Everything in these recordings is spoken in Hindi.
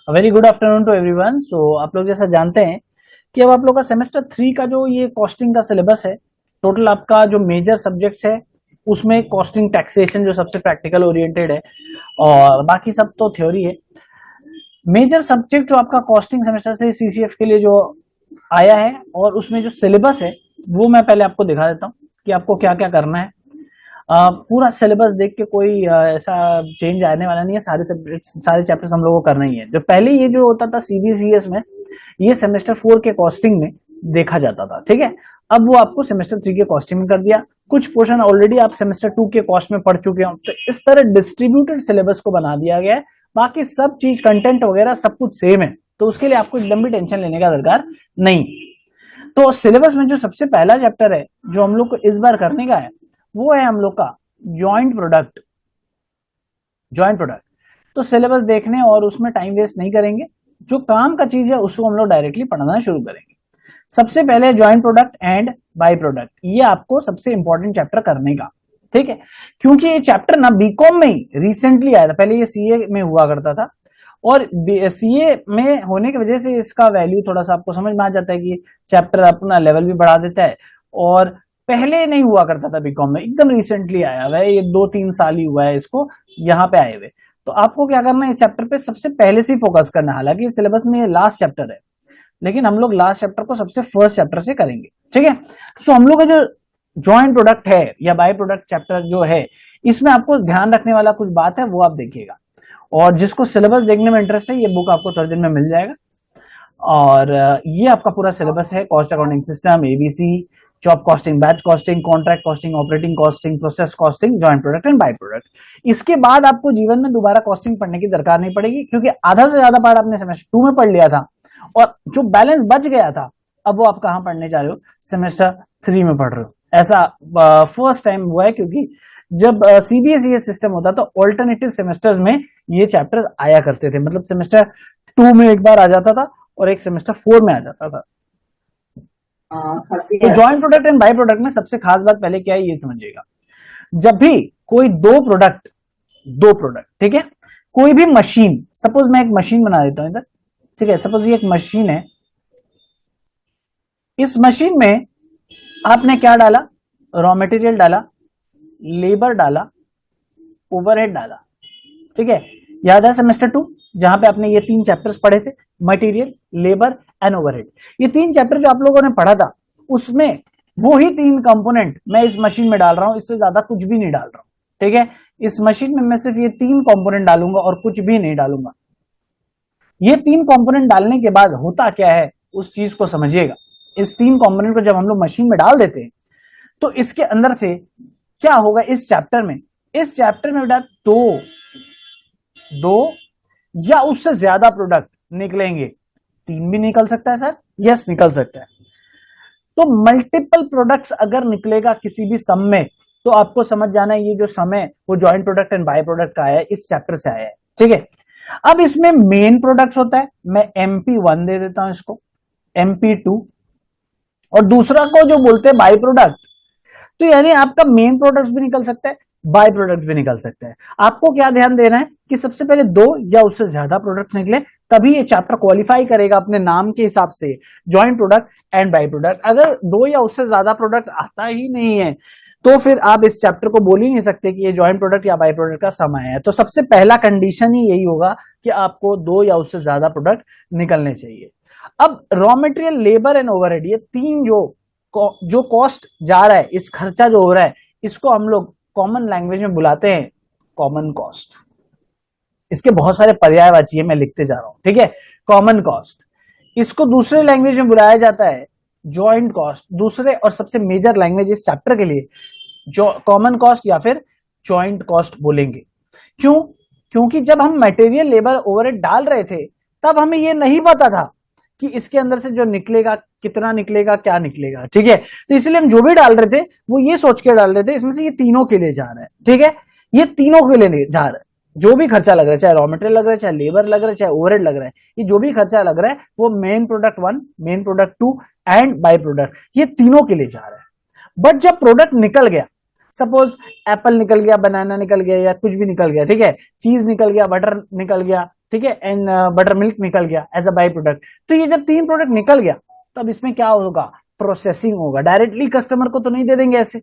Very good afternoon to everyone. So आप लोग जैसा जानते हैं कि अब आप लोग का सेमेस्टर 3 का जो ये कॉस्टिंग का सिलेबस है, टोटल आपका जो मेजर सब्जेक्ट्स है उसमें कॉस्टिंग टैक्सेशन जो सबसे प्रैक्टिकल ओरिएंटेड है और बाकी सब तो थ्योरी है। मेजर सब्जेक्ट जो आपका कॉस्टिंग सेमेस्टर से सीसीएफ के लिए जो आया है और उसमें जो सिलेबस है वो मैं पहले आपको दिखा देता हूँ कि आपको क्या क्या करना है। पूरा सिलेबस देख के कोई ऐसा चेंज आने वाला नहीं है। सारे चैप्टर्स हम लोगों को करना ही है। जो पहले ये जो होता था सीबीसीएस में, ये सेमेस्टर 4 के कॉस्टिंग में देखा जाता था, ठीक है। अब वो आपको सेमेस्टर 3 के कॉस्टिंग में कर दिया। कुछ पोर्शन ऑलरेडी आप सेमेस्टर 2 के कॉस्ट में पढ़ चुके हो, तो इस तरह डिस्ट्रीब्यूटेड सिलेबस को बना दिया गया है। बाकी सब चीज कंटेंट वगैरह सब कुछ सेम है, तो उसके लिए आपको एकदम भी टेंशन लेने का दरकार नहीं। तो सिलेबस में जो सबसे पहला चैप्टर है जो हम लोग को इस बार करने का है वो है हम लोग का जॉइंट प्रोडक्ट। जॉइंट प्रोडक्ट तो सिलेबस देखने और उसमें टाइम वेस्ट नहीं करेंगे। जो काम का चीज है उसको हम लोग डायरेक्टली पढ़ना शुरू करेंगे। सबसे पहले joint product and by product, ये आपको सबसे इंपॉर्टेंट चैप्टर करने का, ठीक है। क्योंकि ये चैप्टर ना बीकॉम में ही रिसेंटली आया था, पहले ये सीए में हुआ करता था और सीए में होने की वजह से इसका वैल्यू थोड़ा सा आपको समझ में आ जाता है कि चैप्टर अपना लेवल भी बढ़ा देता है। और पहले नहीं हुआ करता था बीकॉम में, एकदम रिसेंटली आया हुआ है, ये 2-3 साल ही हुआ है इसको यहाँ पे आए हुए। तो आपको क्या करना है, इस चैप्टर पे सबसे पहले से फोकस करना है। हालांकि सिलेबस में ये लास्ट चैप्टर है, लेकिन हम लोग लास्ट चैप्टर को सबसे फर्स्ट चैप्टर से करेंगे, ठीक है। सो हम लोग का जो जॉइंट प्रोडक्ट है या बाय प्रोडक्ट चैप्टर जो है, इसमें आपको ध्यान रखने वाला कुछ बात है वो आप देखिएगा। और जिसको सिलेबस देखने में इंटरेस्ट है, ये बुक आपको थोड़े दिन में मिल जाएगा। और ये आपका पूरा सिलेबस है, cost accounting system, ABC, job costing, batch costing, contract costing, operating costing, process costing, joint product and by product. इसके बाद आपको जीवन में दोबारा कॉस्टिंग पढ़ने की दरकार नहीं पड़ेगी, क्योंकि आधा से ज्यादा पार्ट आपने सेमेस्टर 2 में पढ़ लिया था और जो बैलेंस बच गया था अब वो आप कहां पढ़ने जा रहे हो, सेमेस्टर 3 में पढ़ रहे हो। ऐसा फर्स्ट टाइम हुआ है, क्योंकि जब सीबीएसई सिस्टम होता तो ऑल्टरनेटिव सेमेस्टर्स में ये चैप्टर्स आया करते थे। मतलब सेमेस्टर 2 में एक बार आ जाता था और एक सेमेस्टर 4 में आ जाता था। तो joint product and by product में सबसे खास बात पहले क्या है ये समझिएगा। जब भी कोई दो प्रोडक्ट, ठीक है, कोई भी मशीन, सपोज मैं एक मशीन बना देता हूं इधर, ठीक है। सपोज ये एक मशीन है, इस मशीन में आपने क्या डाला, रॉ मटेरियल डाला, लेबर डाला, ओवरहेड डाला, ठीक है। याद है सेमेस्टर 2 जहां पे आपने ये 3 चैप्टर्स पढ़े थे, मटेरियल, लेबर एंड ओवरहेड। ये 3 चैप्टर जो आप लोगों ने पढ़ा था उसमें वो ही 3 कंपोनेंट मैं इस मशीन में डाल रहा हूं, इससे ज्यादा कुछ भी नहीं डाल रहा हूं, ठीक है। इस मशीन में मैं सिर्फ ये 3 कंपोनेंट डालूंगा और कुछ भी नहीं डालूंगा। ये 3 कंपोनेंट डालने के बाद होता क्या है उस चीज को समझिएगा। इस 3 कंपोनेंट को जब हम लोग मशीन में डाल देते हैं तो इसके अंदर से क्या होगा, इस चैप्टर में बेटा दो या उससे ज्यादा प्रोडक्ट निकलेंगे। 3 भी निकल सकता है सर, यस निकल सकता है। तो मल्टीपल प्रोडक्ट्स अगर निकलेगा किसी भी सम में, तो आपको समझ जाना है ये जो सम है वो joint product and by product का आया है, इस चैप्टर से आया है, ठीक है। अब इसमें मेन प्रोडक्ट्स होता है, मैं MP1 दे देता हूं इसको, MP2, और दूसरा को जो बोलते हैं बाय प्रोडक्ट। तो यानी आपका मेन प्रोडक्ट्स भी निकल सकता है, बाय प्रोडक्ट भी निकल सकता है। आपको क्या ध्यान देना है कि सबसे पहले 2 या उससे ज्यादा प्रोडक्ट्स निकले, तभी ये चैप्टर क्वालिफाई करेगा अपने नाम के हिसाब से, joint product and by product. अगर 2 या उससे ज्यादा प्रोडक्ट आता ही नहीं है तो फिर आप इस चैप्टर को बोल ही नहीं सकते कि ये जॉइंट प्रोडक्ट या बाय प्रोडक्ट का समय है। तो सबसे पहला कंडीशन ही यही होगा कि आपको 2 या उससे ज्यादा प्रोडक्ट निकलने चाहिए। अब raw material, labour and overhead, ये 3 जो कॉस्ट जा रहा है, इस खर्चा जो हो रहा है, इसको हम लोग कॉमन लैंग्वेज में बुलाते हैं कॉमन कॉस्ट। इसके बहुत सारे पर्यायवाची है, मैं लिखते जा रहा हूं, ठीक है। कॉमन कॉस्ट, इसको दूसरे लैंग्वेज में बुलाया जाता है जॉइंट कॉस्ट। दूसरे और सबसे मेजर लैंग्वेज इस चैप्टर के लिए जो कॉमन कॉस्ट या फिर जॉइंट कॉस्ट बोलेंगे। क्यों? क्योंकि जब हम मटेरियल, लेबर, ओवरहेड डाल रहे थे तब हमें यह नहीं पता था कि इसके अंदर से जो निकलेगा कितना निकलेगा, क्या निकलेगा, ठीक है। तो इसलिए हम जो भी डाल रहे थे वो ये सोच के डाल रहे थे इसमें से ये तीनों के लिए जा रहा है, ठीक है। ये तीनों के लिए जा रहा है, जो भी खर्चा लग रहा है, चाहे रॉ मटेरियल लग रहा है, चाहे लेबर लग रहा है, चाहे ओवरहेड लग रहा है, ये जो भी खर्चा लग रहा है वो main product 1, main product 2 and by product, ये तीनों के लिए जा रहा है। बट जब प्रोडक्ट निकल गया, सपोज एप्पल निकल गया, बनाना निकल गया या कुछ भी निकल गया, ठीक है, चीज निकल गया, बटर निकल गया, ठीक है, एंड बटर मिल्क निकल गया एज अ बाई प्रोडक्ट। तो ये जब 3 प्रोडक्ट निकल गया तब इसमें क्या होगा, प्रोसेसिंग होगा। डायरेक्टली कस्टमर को तो नहीं दे देंगे ऐसे,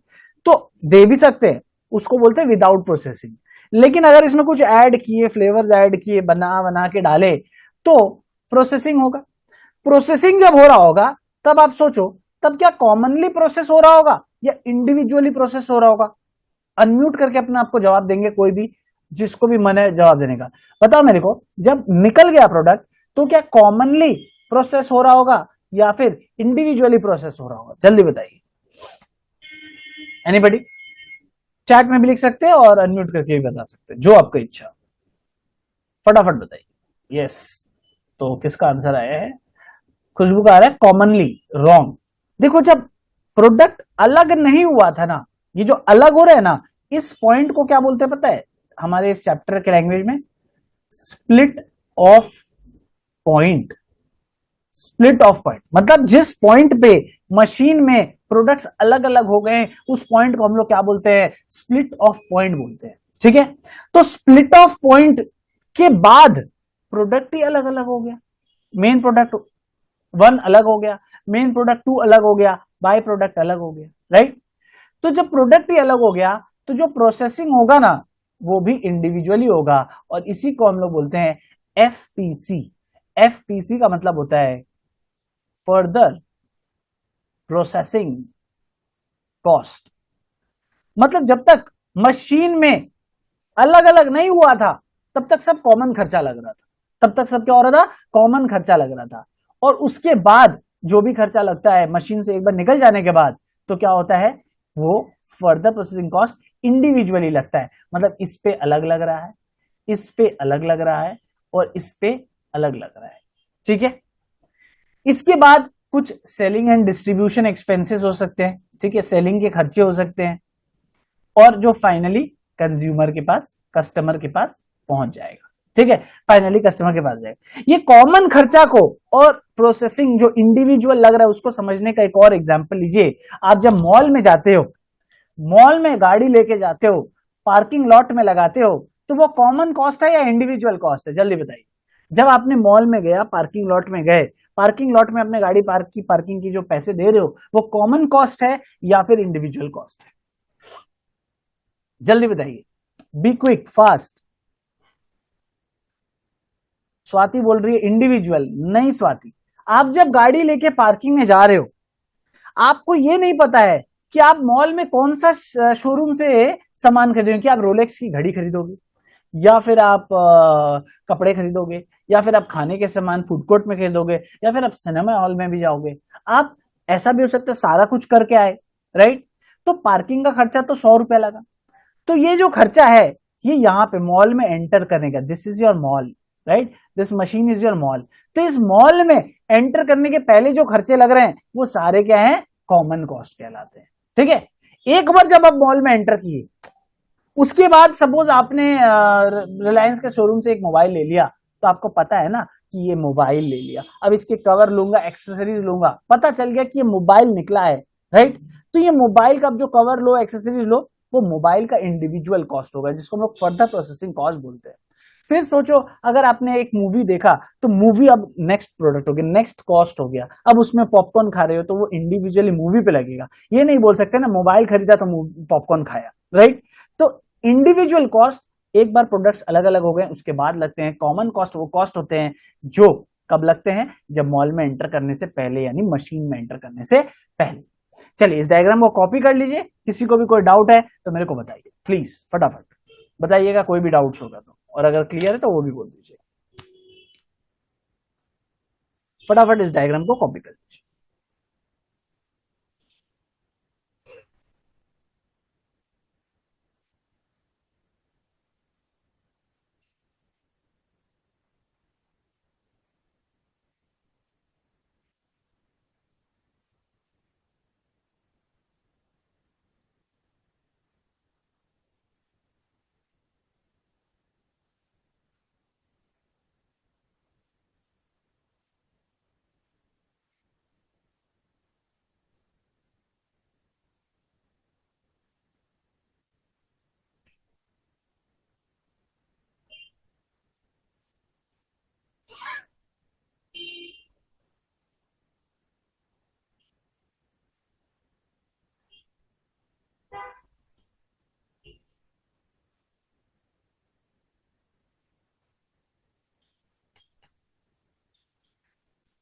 तो दे भी सकते हैं, उसको बोलते हैं विदाउट प्रोसेसिंग। लेकिन अगर इसमें कुछ ऐड किए, फ्लेवर्स ऐड किए, बना बना के डाले, तो प्रोसेसिंग होगा। प्रोसेसिंग जब हो रहा होगा तब आप सोचो, तब क्या कॉमनली प्रोसेस हो रहा होगा या इंडिविजुअली प्रोसेस हो रहा होगा? अनम्यूट करके अपने आप को जवाब देंगे, कोई भी जिसको भी मन है जवाब देने का। बताओ मेरे को, जब निकल गया प्रोडक्ट तो क्या कॉमनली प्रोसेस हो रहा होगा या फिर इंडिविजुअली प्रोसेस हो रहा होगा? जल्दी बताइए। एनीबडी? चैट में भी लिख सकते हैं और अनम्यूट करके भी बता सकते हैं, जो आपका इच्छा। फटाफट बताइए। यस, तो किसका आंसर आया है? खुशबू का आ रहा है कॉमनली। रॉन्ग। देखो, जब प्रोडक्ट अलग नहीं हुआ था ना, ये जो अलग हो रहा है ना, इस पॉइंट को क्या बोलते हैं पता है हमारे इस चैप्टर के लैंग्वेज में? Split of point. Split of point मतलब जिस पॉइंट पे मशीन में प्रोडक्ट्स अलग अलग हो गए, उस पॉइंट को हम लोग क्या बोलते हैं? स्प्लिट ऑफ पॉइंट बोलते हैं। ठीक है, तो स्प्लिट ऑफ पॉइंट के बाद प्रोडक्ट ही अलग अलग हो गया। मेन प्रोडक्ट 1 अलग हो गया, मेन प्रोडक्ट 2 अलग हो गया, बाय प्रोडक्ट अलग हो गया, राइट? तो जब प्रोडक्ट ही अलग हो गया तो जो प्रोसेसिंग होगा ना, वो भी इंडिविजुअली होगा, और इसी को हम लोग बोलते हैं एफपीसी। एफपीसी का मतलब होता है फर्दर प्रोसेसिंग कॉस्ट। मतलब जब तक मशीन में अलग अलग नहीं हुआ था तब तक सब कॉमन खर्चा लग रहा था, तब तक सब क्या हो रहा था? कॉमन खर्चा लग रहा था। और उसके बाद जो भी खर्चा लगता है मशीन से एक बार निकल जाने के बाद, तो क्या होता है? वो फर्दर प्रोसेसिंग कॉस्ट इंडिविजुअली लगता है। मतलब इस पे अलग लग रहा है, इस पे अलग लग रहा है, और इस पे अलग लग रहा है। ठीक है, इसके बाद कुछ सेलिंग एंड डिस्ट्रीब्यूशन एक्सपेंसेस हो सकते हैं। ठीक है, सेलिंग के खर्चे हो सकते हैं, और जो फाइनली कंज्यूमर के पास, कस्टमर के पास पहुंच जाएगा। ठीक है, फाइनली कस्टमर के पास जाएगा। ये कॉमन खर्चा को और प्रोसेसिंग जो इंडिविजुअल लग रहा है उसको समझने का एक और एग्जांपल लीजिए। आप जब मॉल में जाते हो, मॉल में गाड़ी लेके जाते हो, पार्किंग लॉट में लगाते हो, तो वो कॉमन कॉस्ट है या इंडिविजुअल कॉस्ट है? जल्दी बताइए। जब आपने मॉल में गया, पार्किंग लॉट में गए, पार्किंग लॉट में अपने गाड़ी पार्क की, पार्किंग की जो पैसे दे रहे हो, वो कॉमन कॉस्ट है या फिर इंडिविजुअल कॉस्ट है? जल्दी बताइए, बी क्विक, फास्ट। स्वाति बोल रही है इंडिविजुअल। नहीं स्वाति, आप जब गाड़ी लेके पार्किंग में जा रहे हो, आपको ये नहीं पता है कि आप मॉल में कौन सा शोरूम से सामान खरीदोगे। कि आप रोलेक्स की घड़ी खरीदोगे, या फिर आप कपड़े खरीदोगे, या फिर आप खाने के सामान फूड कोर्ट में खरीदोगे, या फिर आप सिनेमा हॉल में भी जाओगे। आप ऐसा भी हो सकता है सारा कुछ करके आए, राइट? तो पार्किंग का खर्चा तो 100 रुपया लगा। तो ये जो खर्चा है, ये यहाँ पे मॉल में एंटर करने का, this is your mall, right? This machine is your mall. तो इस मॉल में एंटर करने के पहले जो खर्चे लग रहे हैं, वो सारे क्या हैं? कॉमन कॉस्ट कहलाते हैं। ठीक है, एक बार जब आप मॉल में एंटर किए, उसके बाद सपोज आपने रिलायंस के शोरूम से एक मोबाइल ले लिया, तो आपको पता है ना कि ये मोबाइल ले लिया, अब इसके कवर लूंगा, एक्सेसरीज लूंगा, पता चल गया कि ये मोबाइल निकला है, राइट? तो ये मोबाइल का जो कवर लो, एक्सेसरीज लो, वो मोबाइल का इंडिविजुअल कॉस्ट होगा, जिसको हम लोग फर्दर प्रोसेसिंग कॉस्ट बोलते हैं। फिर सोचो, अगर आपने एक मूवी देखा, तो मूवी अब नेक्स्ट प्रोडक्ट हो गया, नेक्स्ट कॉस्ट हो गया। अब उसमें पॉपकॉर्न खा रहे हो तो वो इंडिविजुअली मूवी पे लगेगा। ये नहीं बोल सकते ना मोबाइल खरीदा तो पॉपकॉर्न खाया, राइट? तो इंडिविजुअल कॉस्ट, एक बार प्रोडक्ट्स अलग अलग हो गए उसके बाद लगते हैं। कॉमन कॉस्ट वो कॉस्ट होते हैं जो कब लगते हैं? जब मॉल में एंटर करने से पहले, यानी मशीन में एंटर करने से पहले। चलिए, इस डायग्राम को कॉपी कर लीजिए। किसी को भी कोई डाउट है तो मेरे को बताइए प्लीज, फटाफट बताइएगा, कोई भी डाउट्स होगा तो, और अगर क्लियर है तो वो भी बोल दीजिए। फटाफट इस डायग्राम को कॉपी कर लीजिए।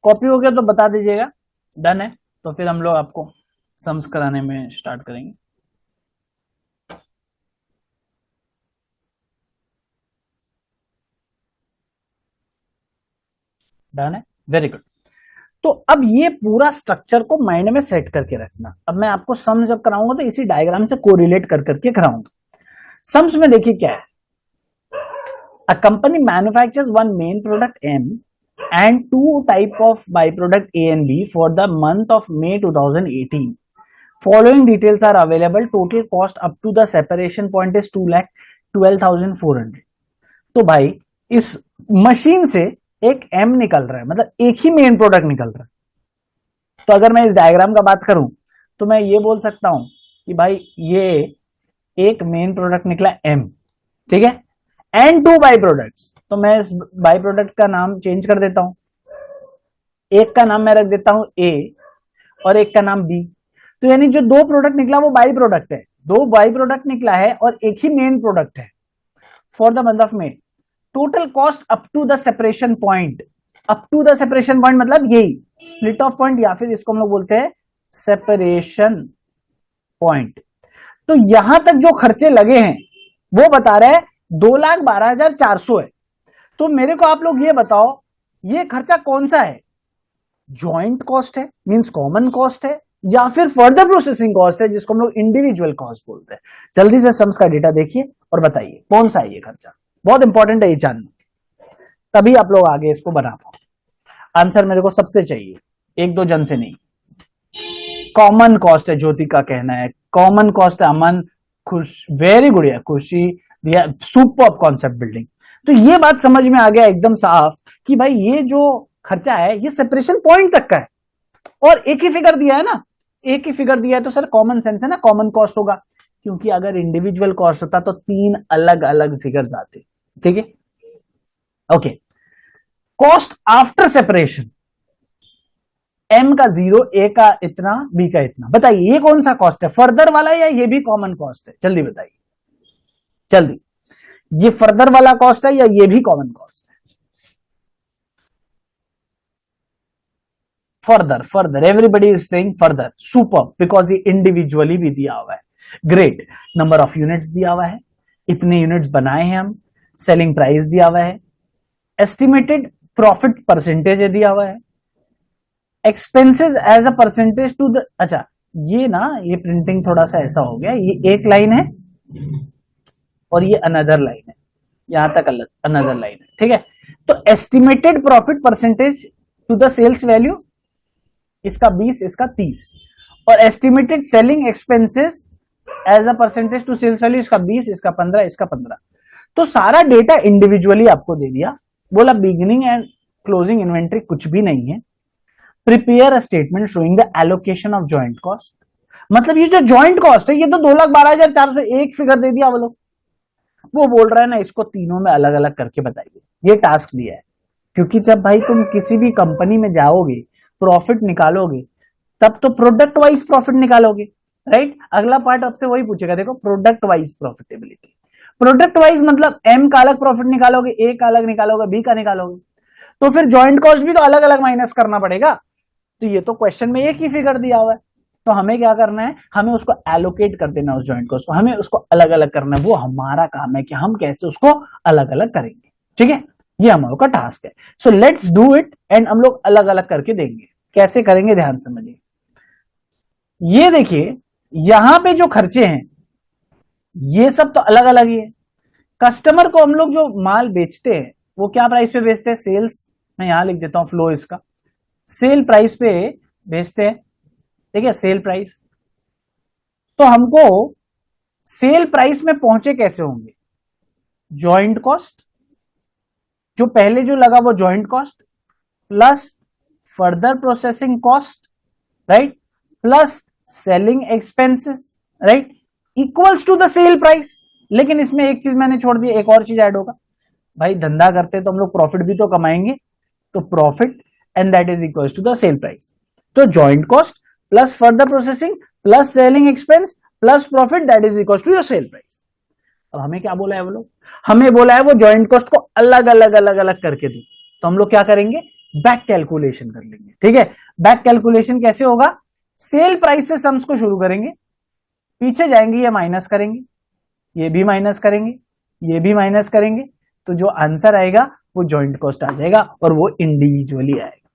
कॉपी हो गया तो बता दीजिएगा। डन है, तो फिर हम लोग आपको सम्स कराने में स्टार्ट करेंगे। डन है, वेरी गुड। तो अब ये पूरा स्ट्रक्चर को माइंड में सेट करके रखना। अब मैं आपको सम्स जब कराऊंगा तो इसी डायग्राम से कोरिलेट कर करके कराऊंगा। सम्स में देखिए क्या है, a company manufactures one main product M and two type of byproduct A and B for the month of May 2018. Following details are available. Total cost up to the separation point is 2,12,400. तो भाई इस मशीन से एक M निकल रहा है, मतलब एक ही मेन प्रोडक्ट निकल रहा है। तो अगर मैं इस डायग्राम का बात करूं तो मैं ये बोल सकता हूं कि भाई ये एक मेन प्रोडक्ट निकला M, ठीक है, एंड टू बाई प्रोडक्ट्स। तो मैं इस बाई प्रोडक्ट का नाम चेंज कर देता हूं, एक का नाम मैं रख देता हूं A और एक का नाम B। तो यानी जो दो प्रोडक्ट निकला वो बाई प्रोडक्ट है, दो बाई प्रोडक्ट निकला है और एक ही मेन प्रोडक्ट है for the month of May. Total cost up to the separation point, up to the separation point मतलब यही स्प्लिट ऑफ पॉइंट या फिर इसको हम लोग बोलते हैं सेपरेशन पॉइंट। तो यहां तक जो खर्चे लगे हैं वो बता रहे हैं 2,12,400 है। तो मेरे को आप लोग ये बताओ ये खर्चा कौन सा है, जॉइंट कॉस्ट है मींस कॉमन कॉस्ट है, या फिर फर्दर प्रोसेसिंग कॉस्ट है जिसको हम लोग इंडिविजुअल कॉस्ट बोलते हैं। जल्दी से सम्स का डेटा देखिए और बताइए कौन सा है ये खर्चा। बहुत इंपॉर्टेंट है ये जानना, तभी आप लोग आगे इसको बना पाओ। आंसर मेरे को सबसे चाहिए, एक दो जन से नहीं। कॉमन कॉस्ट है, ज्योति का कहना है कॉमन कॉस्ट है। अमन खुश, वेरी गुड है, खुशी दिया, सुपर कॉन्सेप्ट बिल्डिंग। तो ये बात समझ में आ गया एकदम साफ कि भाई ये जो खर्चा है ये सेपरेशन पॉइंट तक का है और एक ही फिगर दिया है ना, एक ही फिगर दिया है तो सर कॉमन सेंस है ना, कॉमन कॉस्ट होगा। क्योंकि अगर इंडिविजुअल कॉस्ट होता तो तीन अलग अलग फिगर्स आते, ठीक है। Okay, cost after separation, M का 0, A का इतना, B का इतना। बताइए ये कौन सा कॉस्ट है, फर्दर वाला या ये भी कॉमन कॉस्ट है? जल्दी बताइए, जल्दी, ये फर्दर वाला कॉस्ट है या ये भी कॉमन कॉस्ट है? Further, further, everybody is saying further, super, because ये इंडिविजुअली भी दिया हुआ है। ग्रेट, नंबर ऑफ यूनिट्स दिया हुआ है, इतने यूनिट्स बनाए हैं हम, सेलिंग प्राइस दिया हुआ है, एस्टिमेटेड प्रॉफिट परसेंटेज दिया हुआ है, expenses as a percentage to the, अच्छा ये ना ये प्रिंटिंग थोड़ा सा ऐसा हो गया, ये एक लाइन है और ये अनदर लाइन है, यहां तक अनदर लाइन है, ठीक है। तो estimated profit percentage to the sales value, इसका 20, इसका 30, और estimated selling expenses as a percentage to sales value, इसका 20, इसका 15, इसका 15। तो सारा डेटा इंडिविजुअली आपको दे दिया, बोला बिगिनिंग एंड क्लोजिंग इन्वेंट्री कुछ भी नहीं है। Prepare a statement showing the allocation of joint cost, मतलब ये जो जॉइंट कॉस्ट है ये तो 2,12,400 एक फिगर दे दिया वो लोग, वो बोल रहा है ना इसको तीनों में अलग अलग करके बताइए, ये टास्क दिया है। क्योंकि जब भाई तुम किसी भी कंपनी में जाओगे प्रॉफिट निकालोगे तब तो प्रोडक्ट वाइज प्रॉफिट निकालोगे, राइट। अगला पार्ट आपसे वही पूछेगा, देखो product wise profitability, product wise मतलब M का अलग प्रॉफिट निकालोगे, A का अलग निकालोगे, B का निकालोगे, तो फिर जॉइंट कॉस्ट भी तो अलग अलग माइनस करना पड़ेगा। तो ये तो क्वेश्चन में एक ही फिगर दिया हुआ है, तो हमें क्या करना है, हमें उसको एलोकेट कर देना उस जॉइंट कॉस्ट को, हमें उसको अलग अलग करना है। वो हमारा काम है कि हम कैसे उसको अलग अलग करेंगे, ठीक है, ये हम लोग का टास्क है। So let's do it and हम लोग अलग अलग करके देंगे। कैसे करेंगे ध्यान समझिए। ये देखिए यहां पे जो खर्चे हैं ये सब तो अलग अलग ही है। कस्टमर को हम लोग जो माल बेचते हैं वो क्या प्राइस पे बेचते हैं, सेल्स, मैं यहां लिख देता हूं फ्लो इसका, सेल प्राइस पे बेचते हैं, ठीक है, सेल प्राइस। तो हमको सेल प्राइस में पहुंचे कैसे होंगे, जॉइंट कॉस्ट, जो पहले जो लगा वो joint cost plus further processing cost, right, plus selling expenses, right, equals to the sale price. लेकिन इसमें एक चीज मैंने छोड़ दी, एक और चीज ऐड होगा, भाई धंधा करते तो हम लोग प्रॉफिट भी तो कमाएंगे, तो profit and that is equals to the sale price. तो joint cost plus further processing plus selling expense plus profit that is equals to the sale price. अब हमें क्या बोला है वो लोग, हमें बोला है वो जॉइंट कॉस्ट को अलग अलग अलग अलग करके दो। तो हम लोग क्या करेंगे, बैक कैलकुलेशन कर लेंगे। ठीक है, बैक कैलकुलेशन कैसे होगा, सेल प्राइस से सम्स को शुरू करेंगे, पीछे जाएंगे, ये माइनस करेंगे, ये भी माइनस करेंगे, ये भी माइनस करेंगे, तो जो आंसर आएगा वो जॉइंट कॉस्ट आ जाएगा और वो इंडिविजुअली आएगा।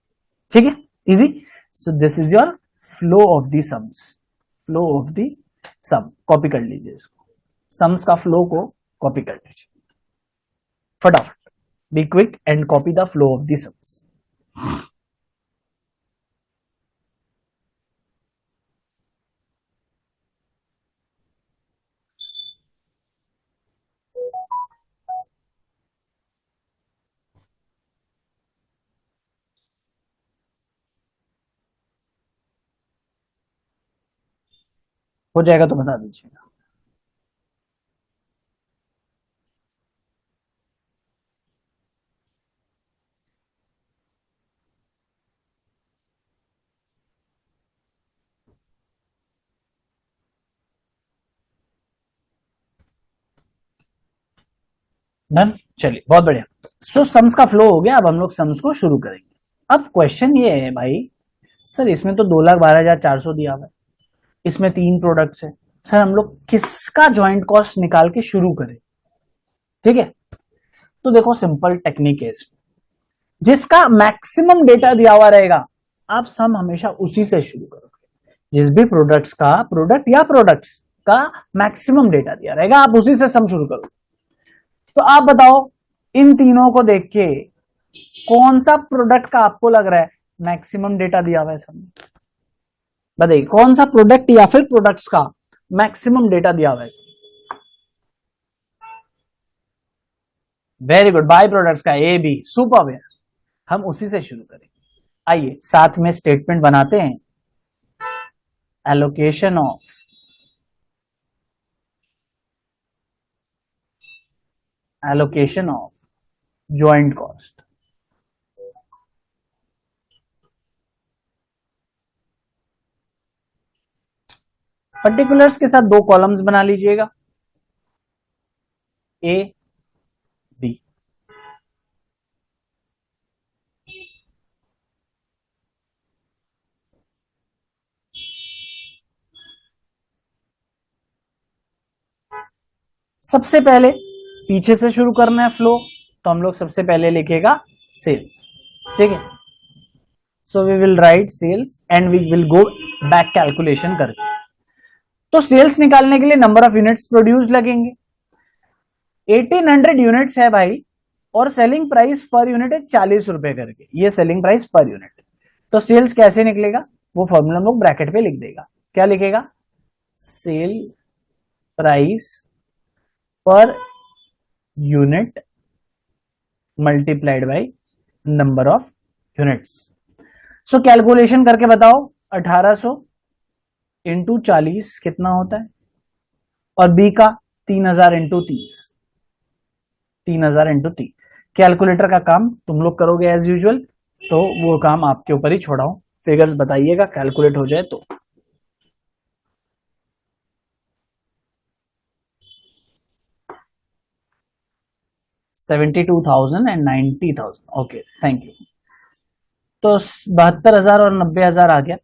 ठीक है, easy. So this is your flow of the sums, flow of the sum. Copy कर लीजिए इसको, सम्स का फ्लो को कॉपी कर लीजिए फटाफट, be quick and copy the flow of the sums. हो जाएगा तो बता दीजिएगा। डन, चलिए बहुत बढ़िया। सो सम्स का फ्लो हो गया, अब हम लोग सम्स को शुरू करेंगे। अब क्वेश्चन ये है भाई, सर इसमें तो 2,12,400 दिया हुआ है, इसमें 3 प्रोडक्ट्स है, सर हम लोग किसका ज्वाइंट कॉस्ट निकाल के शुरू करें। ठीक है, तो देखो सिंपल टेक्निक है इसमें, जिसका मैक्सिमम डेटा दिया हुआ रहेगा आप सम हमेशा उसी से शुरू करोगे। जिस भी प्रोडक्ट्स का, प्रोडक्ट या प्रोडक्ट्स का मैक्सिमम डेटा दिया रहेगा आप उसी से सम शुरू करोगे। तो आप बताओ इन तीनों को देख के कौन सा प्रोडक्ट का आपको लग रहा है मैक्सिमम डेटा दिया हुआ है सम, बताइए कौन सा प्रोडक्ट या फिर प्रोडक्ट्स का मैक्सिमम डेटा दिया हुआ है। वेरी गुड, बाय प्रोडक्ट्स का ए बी, सुपर है, हम उसी से शुरू करेंगे। आइए साथ में स्टेटमेंट बनाते हैं, allocation of joint cost. Particulars के साथ 2 कॉलम्स बना लीजिएगा, ए बी। सबसे पहले पीछे से शुरू करना है फ्लो, तो हम लोग सबसे पहले लिखेगा सेल्स। ठीक है, so we will write sales and we will go back calculation करके। तो सेल्स निकालने के लिए नंबर ऑफ यूनिट्स प्रोड्यूस लगेंगे, 1800 यूनिट्स है भाई, और सेलिंग प्राइस पर यूनिट है 40 रुपए करके, ये सेलिंग प्राइस पर यूनिट। तो सेल्स कैसे निकलेगा, वो फॉर्मूला हम लोग ब्रैकेट पे लिख देगा, क्या लिखेगा, sale price per unit multiplied by number of units. So calculation करके बताओ, 1800 इंटू 40 कितना होता है, और बी का 3000 इंटू 30, 3000 इंटू 30। कैलकुलेटर का काम तुम लोग करोगे एज यूजुअल, तो वो काम आपके ऊपर ही छोड़ा हूं, फिगर्स बताइएगा कैलकुलेट हो जाए तो। $72,000 and $90,000, ओके थैंक यू। तो 72,000 और 90,000 आ गया।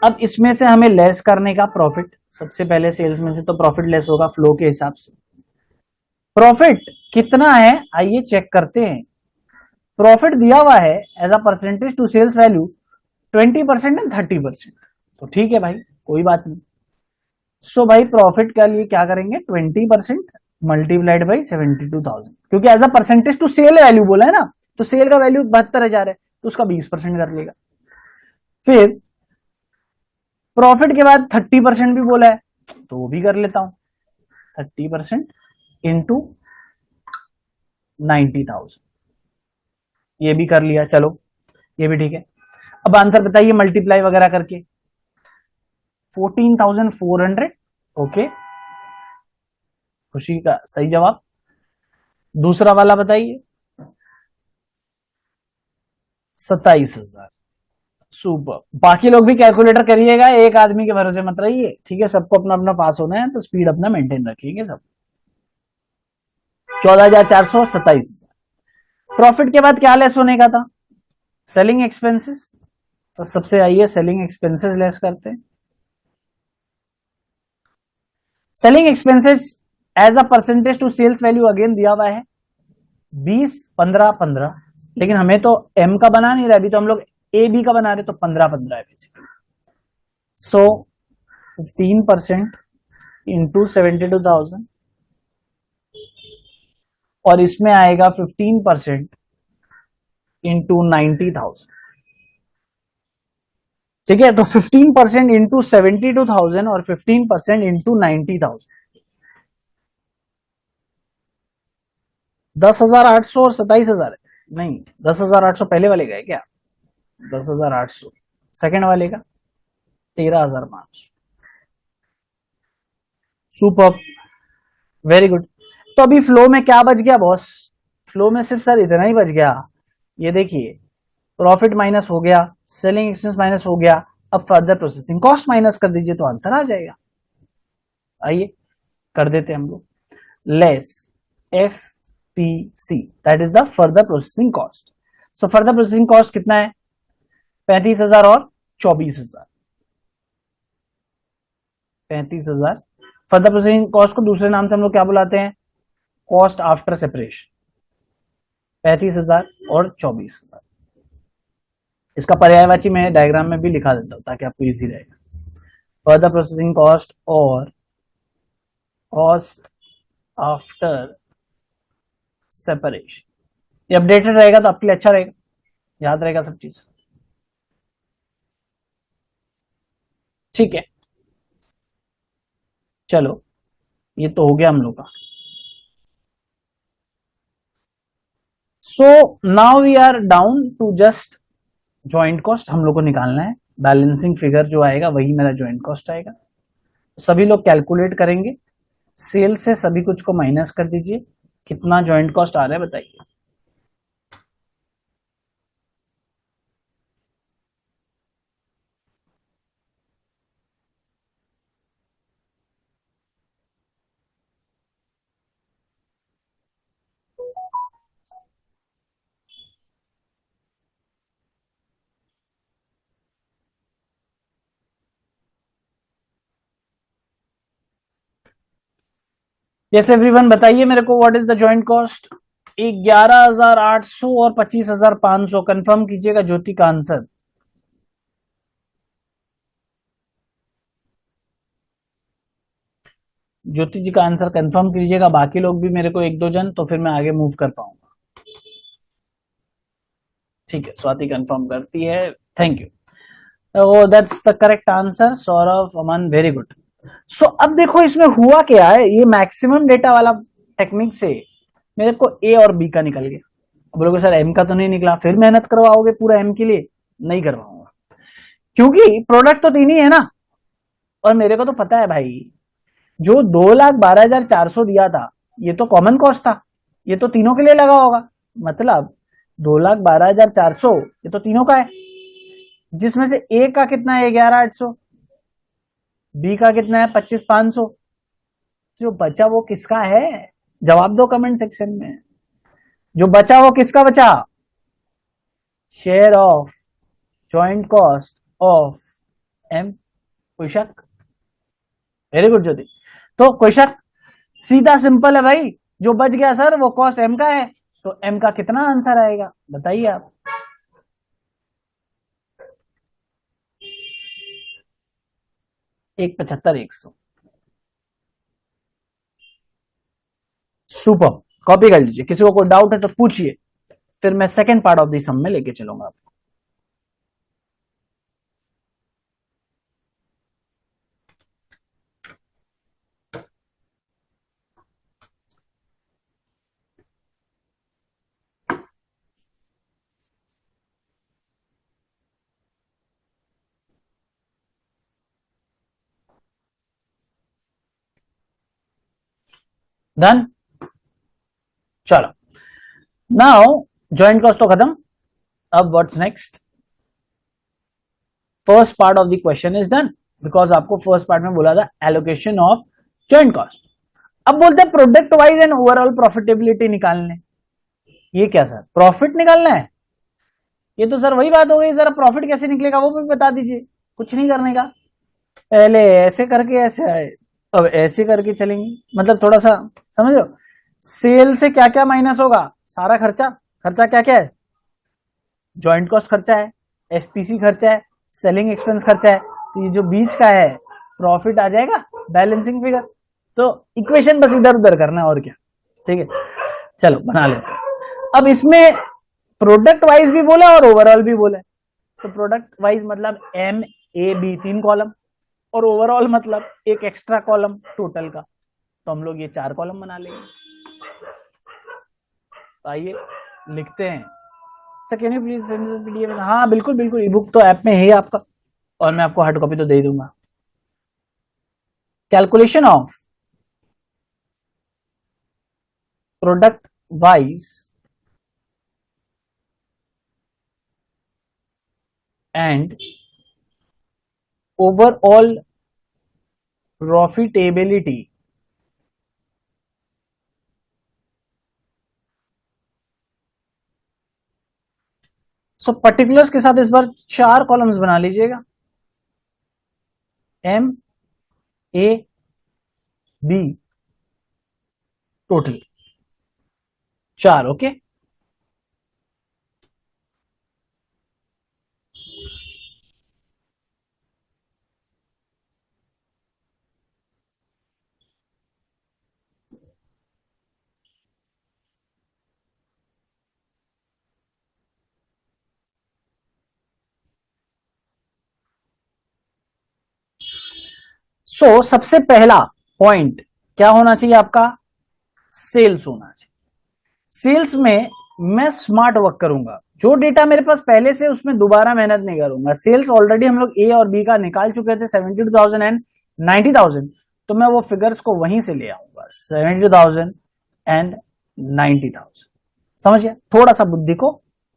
अब इसमें से हमें लेस करने का प्रॉफिट, सबसे पहले सेल्स में से तो प्रॉफिट लेस होगा फ्लो के हिसाब से। प्रॉफिट कितना है आइए चेक करते हैं। प्रॉफिट दिया हुआ है as a percentage to sales value 20% and 30%, तो ठीक है भाई कोई बात नहीं। सो भाई प्रॉफिट के लिए क्या करेंगे, 20% मल्टीप्लाइड बाई 72,000, क्योंकि as a percentage to sale value बोला है ना, तो सेल का वैल्यू 72,000 है, तो उसका 20% कर लेगा। फिर प्रॉफिट के बाद 30% भी बोला है, तो वो भी कर लेता हूं, 30% इंटू 90,000, ये भी कर लिया, चलो ये भी ठीक है। अब आंसर बताइए मल्टीप्लाई वगैरह करके, 14,400, ओके खुशी का सही जवाब। दूसरा वाला बताइए, 27,000, सुपर। बाकी लोग भी कैलकुलेटर करिएगा, एक आदमी के भरोसे मत रहिए, ठीक है, सबको अपना अपना पास होना है, तो स्पीड अपना मेंटेन रखिएगा सब। 14,400 और 27,000। प्रॉफिट के बाद क्या लेस होने का था, सेलिंग एक्सपेंसेस, तो सबसे आइए सेलिंग एक्सपेंसेस लेस करते हैं। Selling expenses as a percentage to sales value again दिया हुआ है 20, 15, 15, लेकिन हमें तो एम का बना नहीं रहा, अभी तो हम लोग ए बी का बना रहे, तो 15 15 है बेसिकली। सो 15% इंटू 72,000 और इसमें आएगा 15% इंटू 90,000। ठीक है, तो 15% इंटू 72,000 और 15% इंटू 90,000, 10,800 और 27,000 है। नहीं, 10,800 पहले वाले का है क्या? 10,800 सेकेंड वाले का 13,500। Super, very good. तो अभी फ्लो में क्या बच गया बॉस? फ्लो में सिर्फ सर इतना ही बच गया, ये देखिए, प्रॉफिट माइनस हो गया, सेलिंग एक्सपेंस माइनस हो गया, अब फर्दर प्रोसेसिंग कॉस्ट माइनस कर दीजिए तो आंसर आ जाएगा। आइए कर देते हैं हम लोग, less F P C, that is the further processing cost. So further processing cost कितना है? 35,000 और 24,000, 35,000। फर्दर प्रोसेसिंग कॉस्ट को दूसरे नाम से हम लोग क्या बुलाते हैं? Cost after separation. 35,000 और 24,000, इसका पर्यायवाची मैं डायग्राम में भी लिखा देता हूं ताकि आपको इजी रहेगा। फर्दर प्रोसेसिंग कॉस्ट और कॉस्ट आफ्टर सेपरेशन, ये अपडेटेड रहेगा तो आपके लिए अच्छा रहेगा, याद रहेगा सब चीज। ठीक है, चलो ये तो हो गया हम लोग का। So now we are down to just joint cost, हम लोग को निकालना है। बैलेंसिंग फिगर जो आएगा वही मेरा ज्वाइंट कॉस्ट आएगा। सभी लोग कैलकुलेट करेंगे, सेल से सभी कुछ को माइनस कर दीजिए, कितना ज्वाइंट कॉस्ट आ रहा है बताइए। यस एवरीवन, बताइए मेरे को what is the joint cost? 11,800 और 25,500, कंफर्म कीजिएगा ज्योति का आंसर। ज्योति जी का आंसर कंफर्म कीजिएगा, बाकी लोग भी मेरे को एक दो जन, तो फिर मैं आगे मूव कर पाऊंगा। ठीक है, स्वाति कंफर्म करती है, thank you. Oh that's the correct answer, Saurabh, Aman, very good. So अब देखो इसमें हुआ क्या है, ये मैक्सिमम डेटा वाला टेक्निक से मेरे को ए और बी का निकल गया। अब बोलोगे सर एम का तो नहीं निकला, फिर मेहनत करवाओगे पूरा एम के लिए? नहीं करवाऊंगा, क्योंकि प्रोडक्ट तो तीन ही है ना, और मेरे को तो पता है भाई, जो 2,12,400 दिया था ये तो कॉमन कॉस्ट था, ये तो तीनों के लिए लगा होगा, मतलब 2,12,400 ये तो तीनों का है, जिसमें से ए का कितना है? 11,800, बी का कितना है? 25,500। जो बचा वो किसका है? जवाब दो कमेंट सेक्शन में, जो बचा वो किसका बचा? Share of joint cost of M. कोई शक? Very good Jyoti. तो कोई शक? सीधा सिंपल है भाई, जो बच गया सर वो कॉस्ट एम का है, तो एम का कितना आंसर आएगा बताइए आप। एक 75, 100। सुपर, कॉपी कर लीजिए, किसी को कोई डाउट है तो पूछिए, फिर मैं सेकंड पार्ट ऑफ द सम में लेके चलूंगा आपको। डन, चलो नाउ जॉइंट कॉस्ट तो खत्म, अब what's next? First part of the question is done, because आपको फर्स्ट पार्ट में बोला था एलोकेशन ऑफ जॉइंट कॉस्ट। अब बोलते हैं product wise and overall profitability निकालने। ये क्या सर, प्रॉफिट निकालना है ये तो सर वही बात हो गई, जरा प्रॉफिट कैसे निकलेगा वो भी बता दीजिए। कुछ नहीं करने का, पहले ऐसे करके ऐसे आए, अब ऐसे करके चलेंगे, मतलब थोड़ा सा समझ लो। सेल से क्या क्या माइनस होगा, सारा खर्चा। खर्चा क्या क्या है, जॉइंट कॉस्ट खर्चा है, एफपीसी खर्चा है, सेलिंग एक्सपेंस खर्चा है, तो ये जो बीच का है प्रॉफिट आ जाएगा बैलेंसिंग फिगर। तो इक्वेशन बस इधर उधर करना है और क्या, ठीक है। चलो बना लेते हैं। अब इसमें प्रोडक्ट वाइज भी बोला और ओवरऑल भी बोला है। तो प्रोडक्ट वाइज मतलब एम ए बी 3 कॉलम, और ओवरऑल मतलब एक एक्स्ट्रा कॉलम टोटल का, तो हम लोग ये 4 कॉलम बना लेंगे। तो आइए लिखते हैं। Sir can you please send PDF. हाँ बिल्कुल बिल्कुल, ई बुक तो ऐप में है आपका, और मैं आपको हार्ड कॉपी तो दे दूंगा। Calculation of product wise and overall profitability so particulars के साथ इस बार 4 कॉलम्स बना लीजिएगा, M A B total 4। Okay, so सबसे पहला पॉइंट क्या होना चाहिए आपका, सेल्स होना चाहिए। सेल्स में मैं स्मार्ट वर्क करूंगा, जो डेटा मेरे पास पहले से उसमें दोबारा मेहनत नहीं करूंगा। सेल्स ऑलरेडी हम लोग ए और बी का निकाल चुके थे 72,000 एंड 90,000, तो मैं वो फिगर्स को वहीं से ले आऊंगा 72,000 एंड 90,000। समझ गया, थोड़ा सा बुद्धि को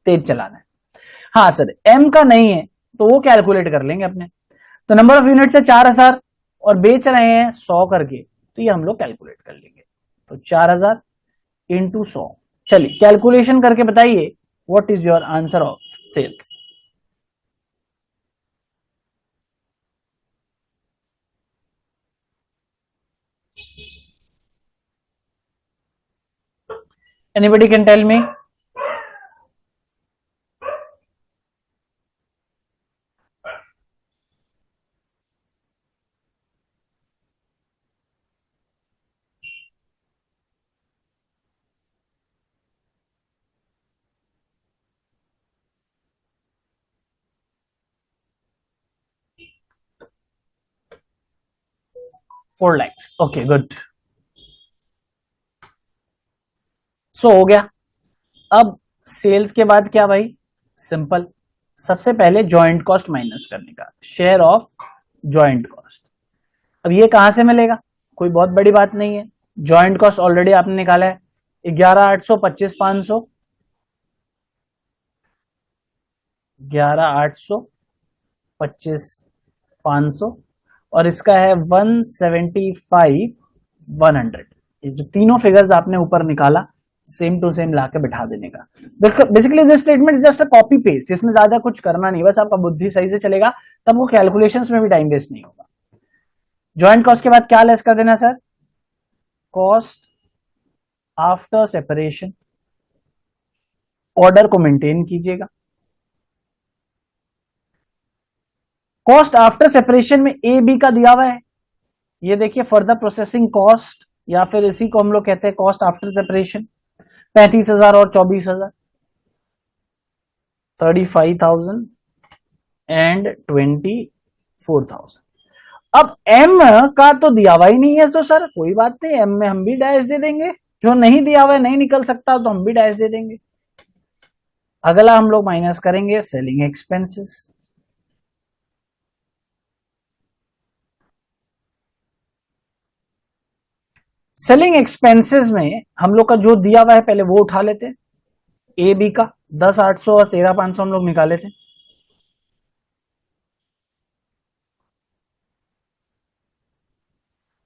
तेज चलाना है। हाँ सर एम का नहीं है तो वो कैलकुलेट कर लेंगे अपने। तो नंबर ऑफ यूनिट से 4,000 और बेच रहे हैं 100 करके, तो ये हम लोग कैलकुलेट कर लेंगे। तो 4,000 इंटू 100। चलिए कैलकुलेशन करके बताइए what is your answer of sales. Anybody can tell me. Four lakhs, okay good. So हो गया। अब सेल्स के बाद क्या भाई, सिंपल, सबसे पहले जॉइंट कॉस्ट माइनस करने का, शेयर ऑफ जॉइंट कॉस्ट। अब ये कहां से मिलेगा, कोई बहुत बड़ी बात नहीं है। जॉइंट कॉस्ट ऑलरेडी आपने निकाला है 11,800 25,500, 11,800 25,500, और इसका है 175,100। ये जो तीनों फिगर्स आपने ऊपर निकाला सेम टू सेम लाके बिठा देने का। Basically this statement just a copy paste, इसमें ज्यादा कुछ करना नहीं, बस आपका बुद्धि सही से चलेगा तब वो कैलकुलेशंस में भी टाइम वेस्ट नहीं होगा। जॉइंट कॉस्ट के बाद क्या लेस कर देना sir, cost after separation. Order को मेंटेन कीजिएगा। कॉस्ट आफ्टर सेपरेशन में ए बी का दिया हुआ है, ये देखिए फर्दर प्रोसेसिंग कॉस्ट, या फिर इसी को हम लोग कहते हैं कॉस्ट आफ्टर सेपरेशन। 35,000 और 24,000, 35,000 एंड 24,000। अब एम का तो दिया हुआ ही नहीं है, तो सर कोई बात नहीं, एम में हम भी डैश दे देंगे। जो नहीं दिया हुआ है, नहीं निकल सकता, तो हम भी डैश दे देंगे। अगला हम लोग माइनस करेंगे सेलिंग एक्सपेंसेस। सेलिंग एक्सपेंसेस में हम लोग का जो दिया हुआ है पहले वो उठा लेते हैं, ए बी का 10,800 और 13,500 हम लोग निकाले थे।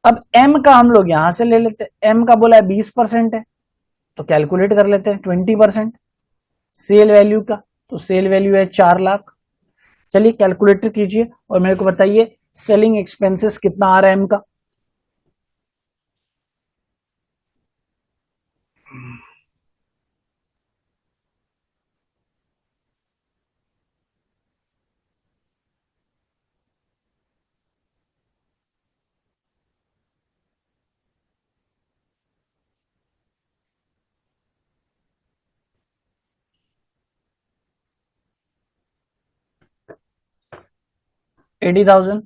अब एम का हम लोग यहां से ले लेते हैं, एम का बोला है 20% है, तो कैलकुलेट कर लेते हैं 20% सेल वैल्यू का। तो सेल वैल्यू है 4 लाख। चलिए कैलकुलेटर कीजिए और मेरे को बताइए सेलिंग एक्सपेंसेस कितना आ रहा है इनका। $80,000।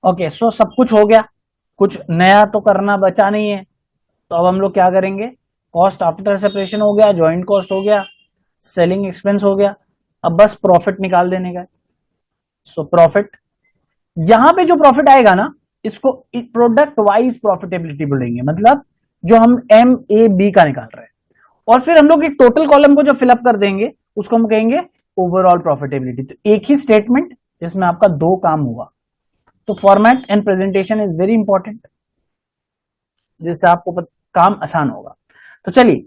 ओके, सो सब कुछ हो गया, कुछ नया तो करना बचा नहीं है। तो अब हम लोग क्या करेंगे, कॉस्ट आफ्टर सेपरेशन हो गया, ज्वाइंट कॉस्ट हो गया, सेलिंग एक्सपेंस हो गया, अब बस प्रॉफिट निकाल देने का। सो प्रॉफिट, यहां पे जो प्रॉफिट आएगा ना, इसको प्रोडक्ट वाइज प्रॉफिटेबिलिटी बोलेंगे, मतलब जो हम MAB का निकाल रहे हैं। और फिर हम लोग एक टोटल कॉलम को जो फिलअप कर देंगे उसको हम कहेंगे ओवरऑल प्रॉफिटेबिलिटी। तो एक ही स्टेटमेंट जिसमें आपका दो काम हुआ। तो format and presentation is very important, जिससे आपको काम आसान होगा। तो चलिए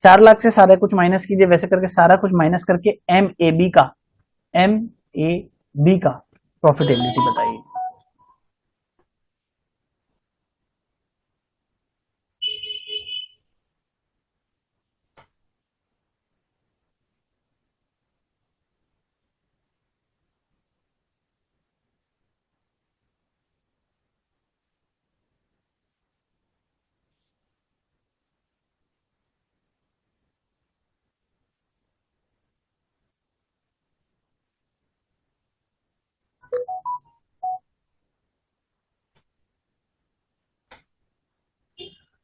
4 लाख से सारा कुछ माइनस कीजिए, वैसे करके सारा कुछ माइनस करके MAB का प्रॉफिटेबिलिटी बताइए।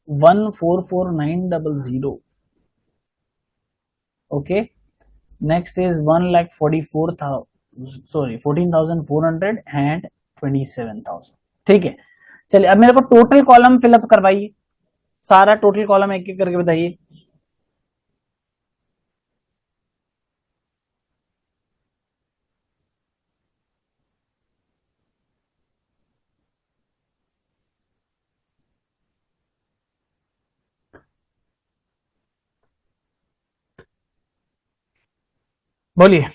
One 44900। Okay, next is 1,44,000, sorry 14,427,000। ठीक है, चलिए अब मेरे को टोटल कॉलम फिलअप करवाइए, सारा टोटल कॉलम एक एक करके बताइए। बोलिए।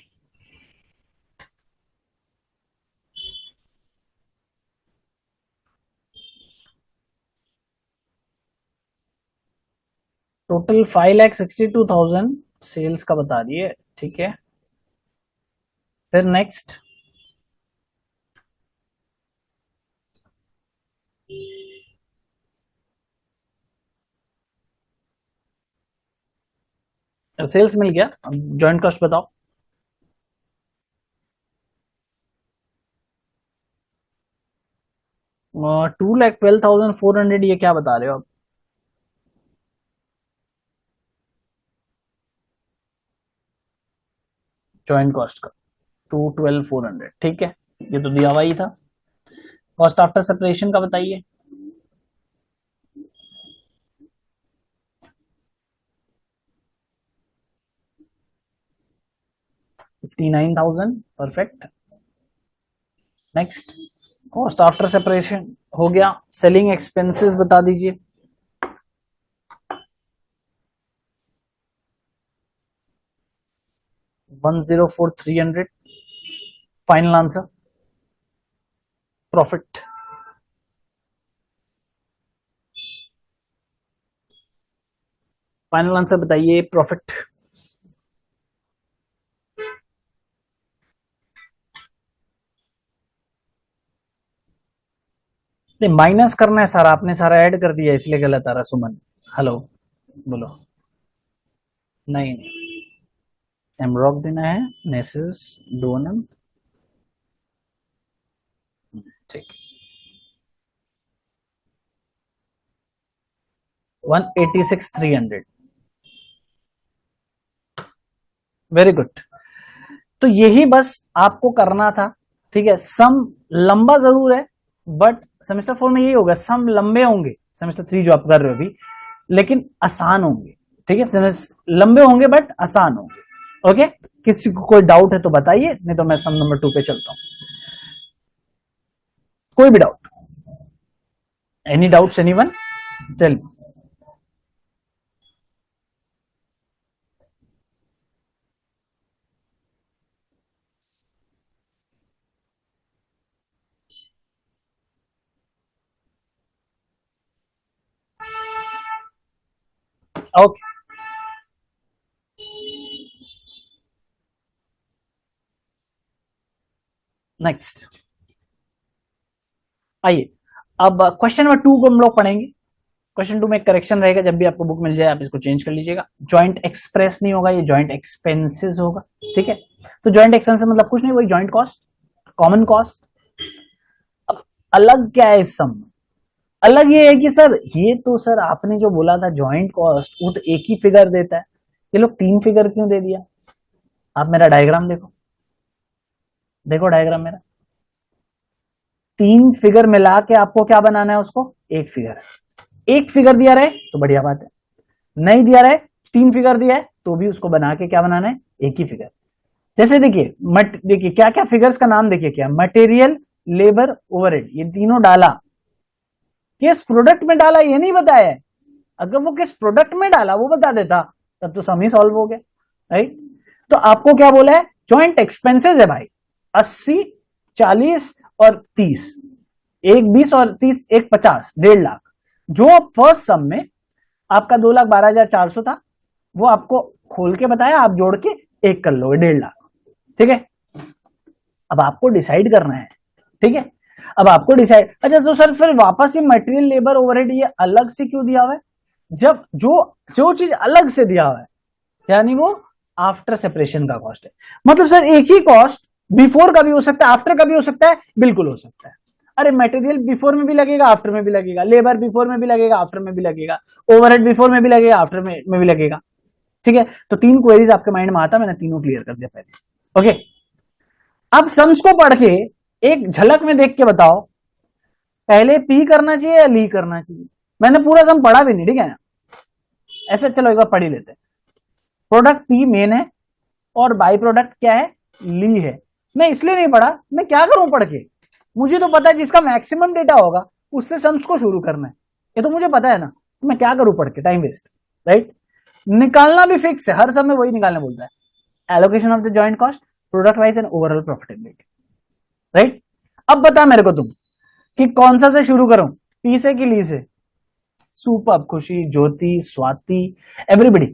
टोटल 5,62,000 सेल्स का बता दिए। ठीक है, फिर नेक्स्ट। सेल्स मिल गया, जॉइंट कॉस्ट बताओ। 2,12,400, ये क्या बता रहे हो आप? जॉइंट कॉस्ट का 2,12,400। ठीक है, ये तो दिया हुआ ही था। कॉस्ट आफ्टर सेपरेशन का बताइए। 59,000। Perfect, next. Cost after separation हो गया, सेलिंग एक्सपेंसेस बता दीजिए। 1,04,300। Final answer profit. Final answer बताइए प्रॉफिट। नहीं, माइनस करना है सारा, आपने सारा ऐड कर दिया इसलिए गलत आ रहा। सुमन, हेलो, बोलो। नहीं नहीं, एमरॉक देना है, नेसेस डोनम। ठीक, 186,300। Very good. तो यही बस आपको करना था। ठीक है, सम लंबा जरूर है, बट सेमेस्टर 4 में यही होगा, सम लंबे होंगे, सेमेस्टर 3 जो आप कर रहे हो अभी, लेकिन आसान होंगे। ठीक है, लंबे होंगे बट आसान होंगे। ओके, किसी को कोई डाउट है तो बताइए, नहीं तो मैं सम नंबर 2 पे चलता हूं। कोई भी डाउट? Any doubts anyone? चलिए, ओके, नेक्स्ट आइए, अब क्वेश्चन नंबर 2 को हम लोग पढ़ेंगे। क्वेश्चन 2 में एक करेक्शन रहेगा, जब भी आपको बुक मिल जाए आप इसको चेंज कर लीजिएगा। जॉइंट एक्सप्रेस नहीं होगा, ये जॉइंट एक्सपेंसेस होगा, ठीक है। तो जॉइंट एक्सपेंसेस मतलब कुछ नहीं, वही जॉइंट कॉस्ट, कॉमन कॉस्ट। अब अलग क्या है इस सम में? अलग ये है कि सर ये तो सर आपने जो बोला था जॉइंट कॉस्ट, वो तो एक ही फिगर देता है, ये लोग 3 फिगर क्यों दे दिया? आप मेरा डायग्राम देखो, देखो डायग्राम मेरा, 3 फिगर मिला के आपको क्या बनाना है, उसको एक फिगर। एक फिगर दिया रहे तो बढ़िया बात है, नहीं दिया रहे 3 फिगर दिया है तो भी उसको बना के क्या बनाना है, एक ही फिगर। जैसे देखिए देखिए क्या क्या फिगर्स का नाम देखिए, क्या मटेरियल, लेबर, ओवरहेड, ये तीनों डाला। किस प्रोडक्ट में डाला ये नहीं बताया है, अगर वो किस प्रोडक्ट में डाला वो बता देता तब तो सम ही सॉल्व हो गया, राइट। तो आपको क्या बोला है, जॉइंट एक्सपेंसेस है भाई 80, 40 और 30, एक 20 और 30, एक 50, 1.5 लाख। जो फर्स्ट सम में आपका 2,12,400 था, वो आपको खोल के बताया, आप जोड़ के एक कर लो 1.5 लाख, ठीक है। अब आपको डिसाइड करना है, ठीक है। अब आपको डिसाइड, अच्छा तो सर फिर वापस ये मटेरियल, लेबर, ओवरहेड ये अलग से क्यों दिया हुआ है? जब जो जो चीज अलग से दिया हुआ है यानी वो आफ्टर सेपरेशन का कॉस्ट है। मतलब सर एक ही कॉस्ट बिफोर का भी हो सकता है, आफ्टर का भी हो सकता है, बिल्कुल हो सकता है। अरे मटेरियल बिफोर में भी लगेगा, आफ्टर में भी लगेगा, लेबर बिफोर में भी लगेगा, आफ्टर में भी लगेगा, ओवरहेड बिफोर में भी लगेगा, आफ्टर में भी लगेगा, ठीक है। तो 3 क्वेरीज आपके माइंड में आता, मैंने तीनों क्लियर कर दिया पहले, ओके। अब सम्स को पढ़ के एक झलक में देख के बताओ, पहले पी करना चाहिए या ली करना चाहिए? मैंने पूरा सम पढ़ा भी नहीं, ठीक है ना, ऐसे चलो एक बार पढ़ ही लेते हैं। प्रोडक्ट पी मेन है और बाई प्रोडक्ट क्या है, ली है। मैं इसलिए नहीं पढ़ा, मैं क्या करूं पढ़ के, मुझे तो पता है जिसका मैक्सिमम डेटा होगा उससे सम्स को शुरू करना है, ये तो मुझे पता है ना, तो मैं क्या करूं पढ़ के, टाइम वेस्ट, राइट। निकालना भी फिक्स है, हर समय वही निकालने बोलता है, allocation of the joint cost, product wise and overall profitability, right. अब बता मेरे को तुम कि कौन सा से शुरू करूं, पी से कि ली से? सुपर, खुशी, ज्योति, स्वाति, एवरीबडी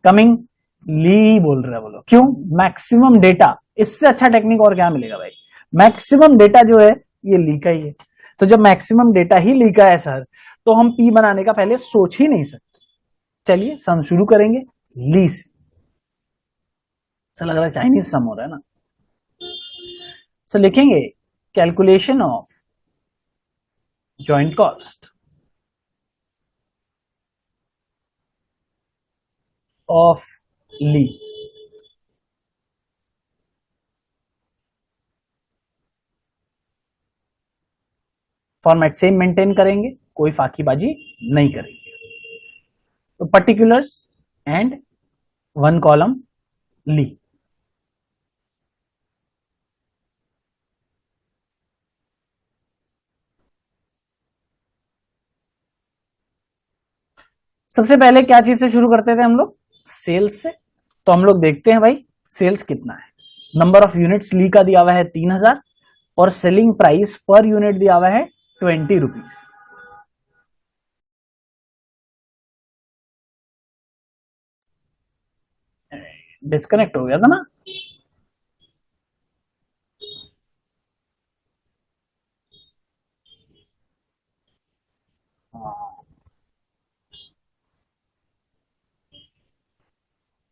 कमिंग, ली बोल रहे हैं, बोलो क्यों? मैक्सिमम डेटा, इससे अच्छा टेक्निक और क्या मिलेगा भाई? मैक्सिमम डेटा जो है ये ली का ही है, तो जब मैक्सिमम डेटा ही ली का है सर, तो हम पी बनाने का पहले सोच ही नहीं सकते। चलिए सम शुरू करेंगे ली से। सर लग रहा है चाइनीज सम हो रहा है ना। सर लिखेंगे calculation of joint cost of Lee. Format same maintain करेंगे, कोई फाकीबाजी नहीं करेंगे। तो पर्टिकुलर्स एंड 1 कॉलम ली। सबसे पहले क्या चीज से शुरू करते थे हम लोग? सेल्स से। तो हम लोग देखते हैं भाई सेल्स कितना है। नंबर ऑफ यूनिट्स ली का दिया हुआ है 3000 और सेलिंग प्राइस पर यूनिट दिया हुआ है 20 रुपीज। डिस्कनेक्ट हो गया था ना?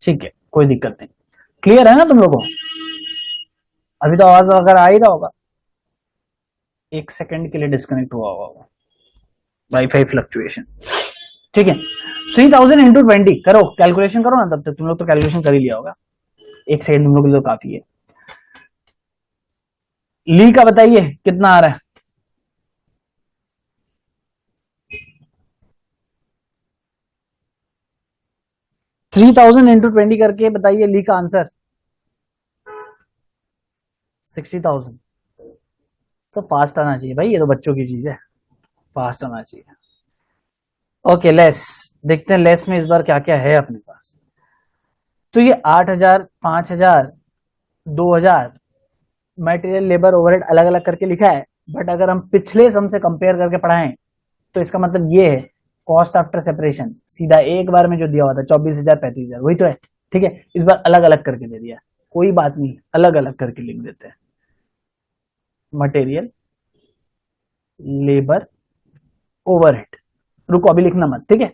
ठीक है, कोई दिक्कत नहीं। क्लियर है ना तुम लोगों को? अभी तो आवाज अगर आ ही रहा होगा, 1 सेकंड के लिए डिस्कनेक्ट हुआ होगा, वाईफाई फ्लक्चुएशन, ठीक है। 3000 इंटू 20 करो, कैलकुलेशन करो ना, तब तक तुम लोग तो कैलकुलेशन कर ही लिया होगा, 1 सेकंड तुम लोग के लिए तो काफी है। ली का बताइए कितना आ रहा है? 3000 इंटू 20 करके बताइए ली का आंसर। 60,000। सब फास्ट आना चाहिए भाई, ये तो बच्चों की चीज है, फास्ट आना चाहिए। ओके लेस, देखते हैं लेस में इस बार क्या क्या है अपने पास। तो ये 8,000, 5,000, 2,000 मटेरियल, लेबर, ओवरहेड अलग अलग करके लिखा है, बट अगर हम पिछले सम से कंपेयर करके पढ़ाएं तो इसका मतलब ये है कॉस्ट आफ्टर सेपरेशन सीधा एक बार में जो दिया हुआ था 24,000 35,000 वही तो है, ठीक है। इस बार अलग अलग करके दे दिया, कोई बात नहीं, अलग अलग करके लिख देते हैं। Material, labour, overhead. रुको अभी लिखना मत, ठीक है।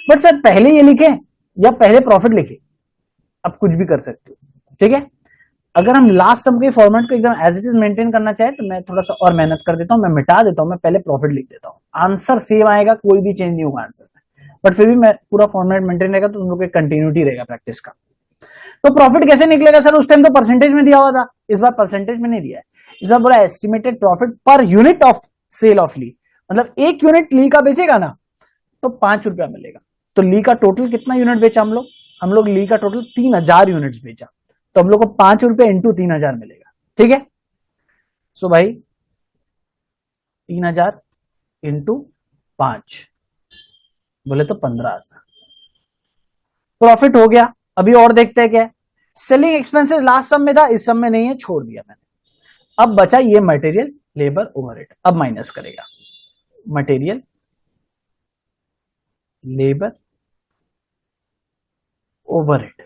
बट सर पहले ये लिखे या पहले प्रॉफिट लिखे, आप कुछ भी कर सकते हो, ठीक है। अगर हम लास्ट सम के फॉर्मेट को एकदम एज इट इज मेंटेन करना चाहे तो मैं थोड़ा सा और मेहनत कर देता हूं, मैं मिटा देता हूं, मैं पहले प्रॉफिट लिख देता हूं, आंसर सेम आएगा, कोई भी चेंज नहीं होगा आंसर में, बट फिर भी मैं पूरा फॉर्मेट मेंटेन रहेगा तो तुम लोग कंटिन्यूटी रहेगा प्रैक्टिस का। तो प्रॉफिट कैसे निकलेगा सर, उस टाइम तो परसेंटेज में दिया हुआ था, इस बार परसेंटेज में नहीं दिया है, इस बार बोला estimated profit per unit of sale of ली, मतलब एक यूनिट ली का बेचेगा ना तो 5 रुपया मिलेगा। तो ली का टोटल कितना यूनिट बेचा हम लोग ली का टोटल 3,000 यूनिट्स बेचा, तो हम लोग को 5 रुपये इंटू 3,000 मिलेगा, ठीक है। सो भाई 3,000 इंटू 5 बोले तो 15,000 प्रॉफिट हो गया। अभी और देखते हैं क्या है, सेलिंग एक्सपेंसेस लास्ट सम में था, इस सम में नहीं है, छोड़ दिया मैंने। अब बचा ये मटेरियल, लेबर, ओवरहेड, अब माइनस करेगा मटेरियल, लेबर, ओवरहेड।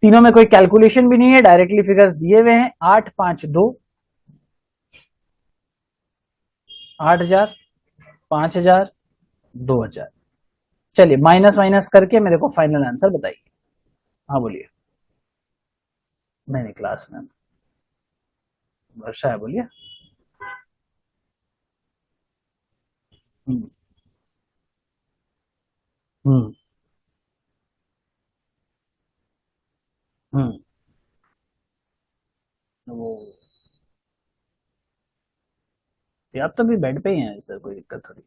तीनों में कोई कैलकुलेशन भी नहीं है, डायरेक्टली फिगर्स दिए हुए हैं। 8 5 2, 8,000, 5,000, 2,000। चलिए माइनस माइनस करके मेरे को फाइनल आंसर बताइए। हाँ बोलिए। मैंने क्लास में, वर्षा है, बोलिए। हम्म हम्म हम्म। वो आप तो अभी बेड पे ही हैं सर, कोई दिक्कत थोड़ी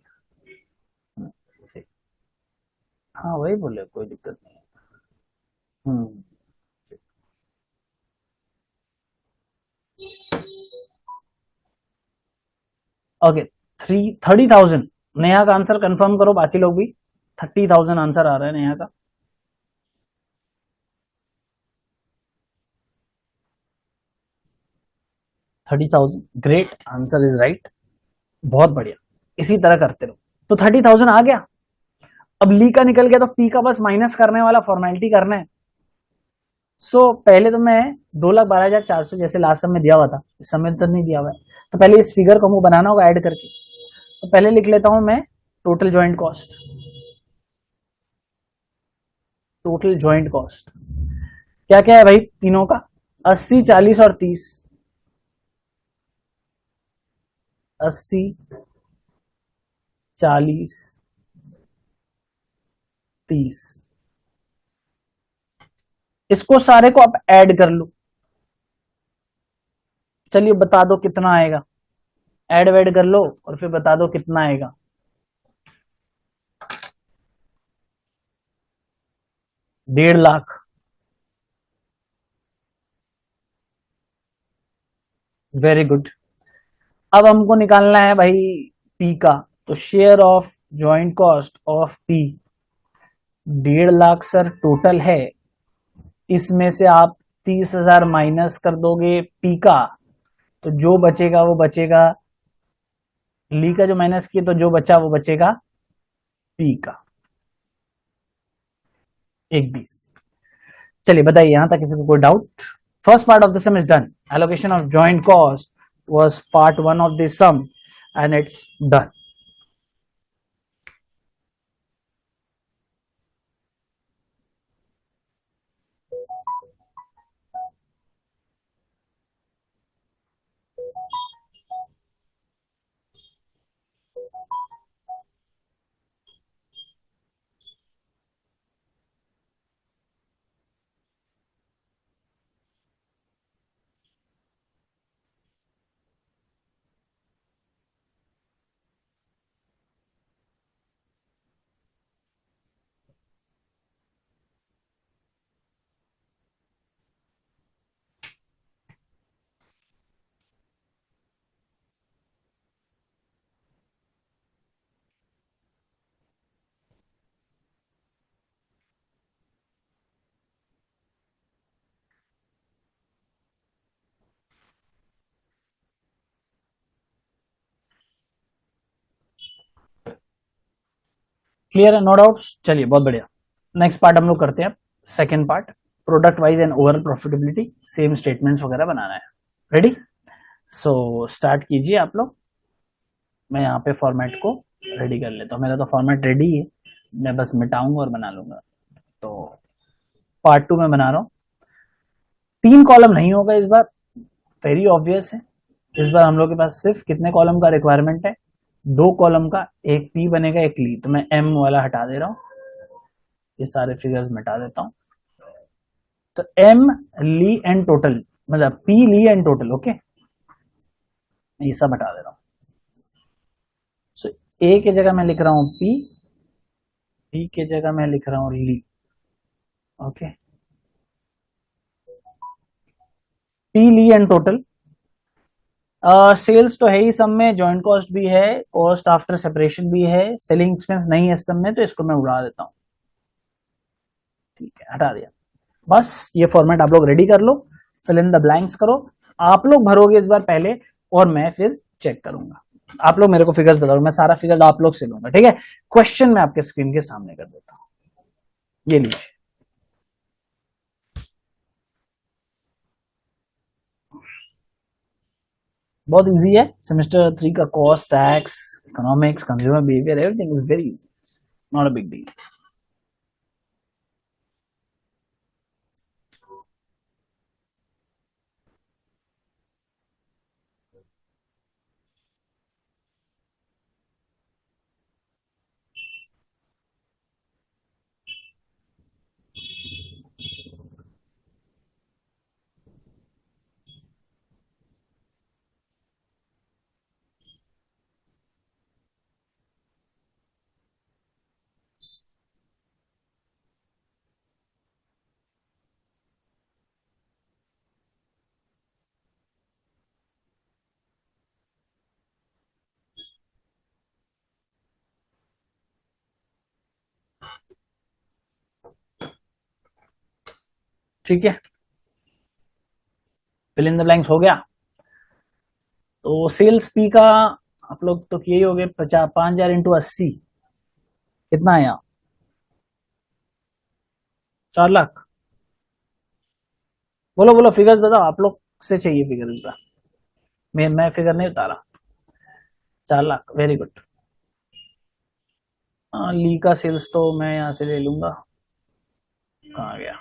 है। ठीक। हाँ वही बोले, कोई दिक्कत नहीं है। हम्म। ओके, 30,000 नेहा का आंसर कंफर्म करो, बाकी लोग भी। 30,000 आंसर आ रहा है नेहा का। 30,000, ग्रेट, आंसर इज राइट, बहुत बढ़िया, इसी तरह करते रहो। तो 30,000 आ गया। अब ली का निकल गया तो पी का बस माइनस करने वाला फॉर्मेलिटी करना है। पहले तो मैं 2,12,400 जैसे लास्ट समय दिया हुआ था, इस समय तो नहीं दिया हुआ है, तो पहले इस फिगर को हमको बनाना होगा ऐड करके। तो पहले लिख लेता हूं मैं total joint cost. Total joint cost क्या क्या है भाई तीनों का, 80 40 और 30। 80 40 30, इसको सारे को आप ऐड कर लो। चलिए बता दो कितना आएगा, ऐड वैड कर लो और फिर बता दो कितना आएगा। 1.5 लाख। Very good. अब हमको निकालना है भाई पी का, तो share of joint cost of P 1.5 lakh sir total है, इसमें से आप 30,000 माइनस कर दोगे पी का, तो जो बचेगा वो बचेगा, ली का जो माइनस किया तो जो बचा वो बचेगा पी का 1,20। चलिए बताइए यहां तक किसी को कोई doubt. First part of the some is done, allocation of joint cost was part 1 of this sum and it's done. Clear है, नो डाउट्स। चलिए बहुत बढ़िया, नेक्स्ट पार्ट हम लोग करते हैं। Second part, product wise and overall profitability, same statements वगैरह बनाना है। रेडी? सो स्टार्ट कीजिए आप लोग। मैं यहाँ पे फॉर्मेट को रेडी कर लेता हूँ, मेरा तो फॉर्मेट रेडी है, मैं बस मिटाऊंगा और बना लूंगा। तो पार्ट 2 में बना रहा हूँ। 3 कॉलम नहीं होगा इस बार, वेरी ऑब्वियस है। इस बार हम लोग के पास सिर्फ कितने कॉलम का रिक्वायरमेंट है? 2 कॉलम का, एक पी बनेगा एक ली। तो मैं एम वाला हटा दे रहा हूँ, ये सारे फिगर्स मिटा देता हूँ। तो एम ली एंड टोटल, मतलब P Lee and total, okay, ये सब हटा दे रहा हूँ। सो ए के जगह मैं लिख रहा हूँ पी, बी के जगह मैं लिख रहा हूँ ली, okay. P Lee and total, sales तो है ही सब में, जॉइंट कॉस्ट भी है, कॉस्ट आफ्टर सेपरेशन भी है, सेलिंग एक्सपेंस नहीं है इस सब में, तो इसको मैं उड़ा देता हूँ। ठीक है, हटा दिया। बस ये फॉर्मेट आप लोग रेडी कर लो, फिल इन द ब्लैंक्स करो। आप लोग भरोगे इस बार पहले और मैं फिर चेक करूंगा। आप लोग मेरे को फिगर्स बताओ, मैं सारा फिगर्स आप लोग से लूंगा, ठीक है। क्वेश्चन मैं आपके स्क्रीन के सामने कर देता हूं, ये लीजिए। बहुत इजी है, सेमेस्टर 3 का cost, tax, economics, consumer behaviour, everything is very easy, not a big deal. ठीक है, फिल इन द ब्लैंक्स हो गया। तो सेल्स पी का आप लोग तो किए ही हो गए, 5,000 इंटू 80 कितना आया? 4 लाख। बोलो बोलो फिगर्स बताओ, आप लोग से चाहिए फिगर इस बार, मैं फिगर नहीं उतारा। 4 लाख, वेरी गुड। ली का सेल्स तो मैं यहां से ले लूंगा, कहाँ गया?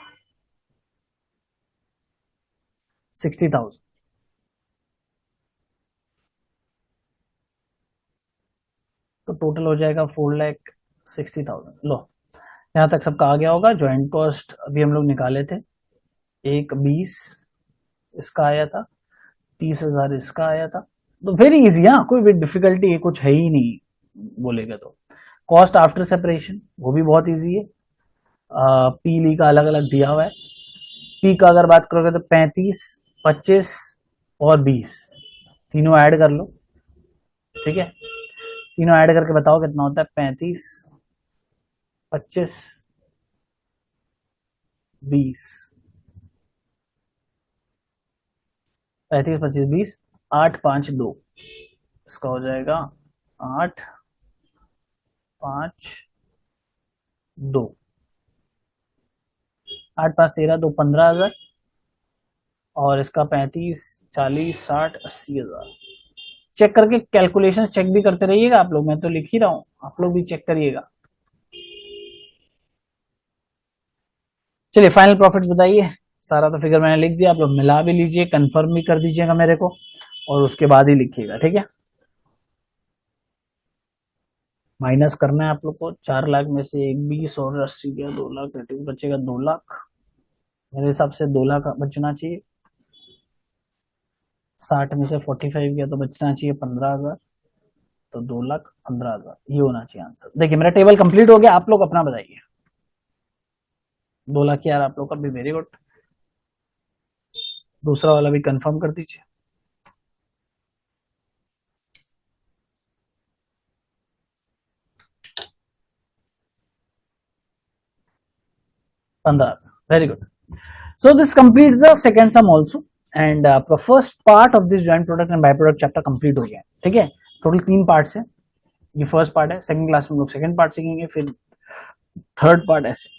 60,000। तो टोटल हो जाएगा 4,60,000। लो, यहां तक सबका आ गया होगा। ज्वाइंट कॉस्ट अभी हम लोग निकाले थे, एक 20 इसका आया था, 30,000 इसका आया था। तो वेरी इजी, हाँ कोई भी डिफिकल्टी है कुछ है ही नहीं बोलेगा तो। कॉस्ट आफ्टर सेपरेशन वो भी बहुत इजी है, पी ली का अलग अलग दिया हुआ है। पी का अगर बात करोगे तो 35, 25 और 20 तीनों ऐड कर लो, ठीक है। तीनों ऐड करके बताओ कितना होता है? 35, 25, 20, 35, 25, 20, 8, 5, 2, इसका हो जाएगा 8, 5, 2, 8, 5, 13, 2, 15,000 और इसका 35, 40, 60, 80,000। चेक करके कैलकुलेशन चेक भी करते रहिएगा आप लोग, मैं तो लिख ही रहा हूं, आप लोग भी चेक करिएगा। चलिए फाइनल प्रॉफिट्स बताइए। सारा तो फिगर मैंने लिख दिया, आप लोग मिला भी लीजिए, कंफर्म भी कर दीजिएगा मेरे को, और उसके बाद ही लिखिएगा, ठीक है। माइनस करना है आप लोग को, 4 लाख में से एक 20 और 80 गया 2 लाख, दैट इज बचेगा 2 लाख। मेरे हिसाब से 2 लाख बचना चाहिए। 60 में से 45 गया तो बचना चाहिए 15,000, तो 2,15,000 ये होना चाहिए आंसर। देखिए मेरा टेबल कंप्लीट हो गया, आप लोग अपना बताइए। 2 लाख यार आप लोग का भी वेरी गुड। दूसरा वाला भी कंफर्म कर दीजिए। 15,000, very good. So this completes the second sum also, and the first part of this joint product and byproduct chapter complete हो गया, ठीक है। टोटल 3 पार्ट्स है, ये फर्स्ट पार्ट है, सेकंड क्लास में हम लोग सेकंड पार्ट सीखेंगे, फिर थर्ड पार्ट ऐसे।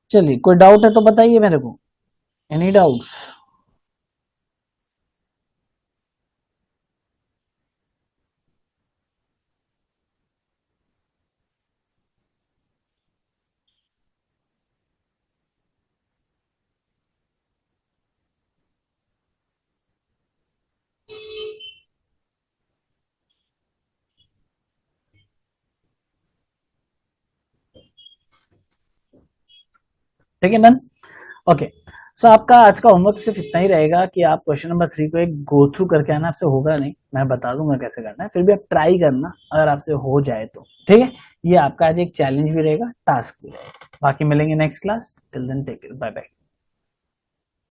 चलिए, कोई डाउट है तो बताइए मेरे को, एनी डाउट्स? ठीक है डन। ओके, सो आपका आज का होमवर्क सिर्फ इतना ही रहेगा कि आप क्वेश्चन नंबर 3 को एक गो थ्रू करके आना। आपसे होगा नहीं, मैं बता दूंगा कैसे करना है, फिर भी आप ट्राई करना, अगर आपसे हो जाए तो। ठीक है, ये आपका आज एक चैलेंज भी रहेगा, टास्क भी रहेगा। बाकी मिलेंगे next class, till then take care, bye bye.